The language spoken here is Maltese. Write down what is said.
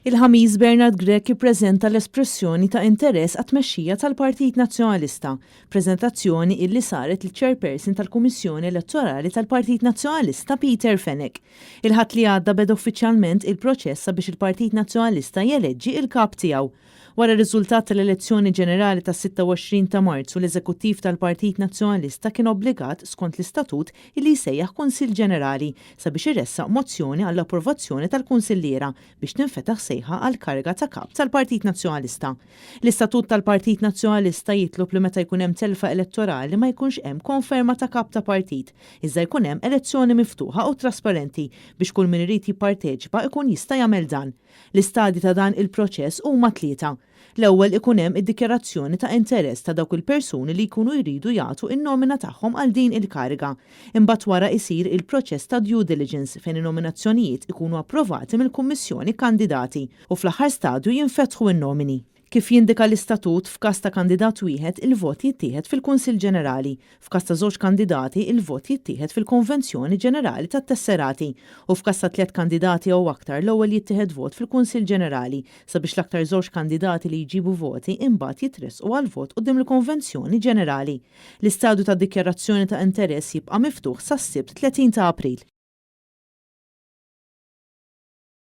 Il-ħamis Bernard Grech jippreżenta l-espressjoni ta' interess għat-tmexxija tal-Partit Nazzjonalista, preżentazzjoni illi saret il-chairperson tal-Kummissjoni Elettorali tal-Partit Nazzjonalista Peter Fenech. Il-ħadd li għadda beda uffiċjalment il-proċess sabiex il-Partit Nazzjonalista jeleġġi il-kap tiegħu. Wara r-riżultat tal-elezzjoni ġenerali tas-26 ta' Marzu, l-Eżekuttiv tal-Partit Nazzjonalista kien obbligat skont l-istatut illi jsejjaħ Kunsill Ġenerali sabiex iressaq mozzjoni għall-approvazzjoni tal-Kunsilliera biex tinfetaħ sejħa għal karga ta' kap tal-Partit Nazzjonalista. L-Istatut tal-Partit Nazzjonalista jitlob li meta jkun hemm telfa elettorali ma jkunx hemm konferma ta' kap ta' partit, iżda jkun hemm elezzjoni miftuħa u trasparenti biex kull min irid jipparteċipa ikun jista' jagħmel dan. L-istadji ta' dan il-proċess huma tlieta. L-ewwel ikun hemm id-dikjarazzjoni ta' interess ta' dawk il-persuni li jkunu jridu jagħtu in-nomina tagħhom għal din il-kariga. Imbagħad wara jsir il-proċess ta' due diligence fejn in-nominazzjonijiet ikunu approvati mill-Kummissjoni Kandidati u fl-aħħar stadju jinfetħu in-nomini. Kif jindika l-istatut, f'każ ta' kandidat wieħed il-vot jittieħed fil-Kunsill Ġenerali, f'każ ta' żewġ kandidati il-vot jittieħed fil-Konvenzjoni Ġenerali tat-Tesserati u f'każ ta' 3 kandidati jew aktar l-ewwel jittieħed vot fil-Kunsill Ġenerali sabiex l-aktar żewġ kandidati li jġibu voti imbagħad jitressqu għal vot quddiem il-Konvenzjoni Ġenerali. L-istadju tad-dikjarazzjoni ta' interess jibqa' miftuħ sas-Sibt 30 ta' April.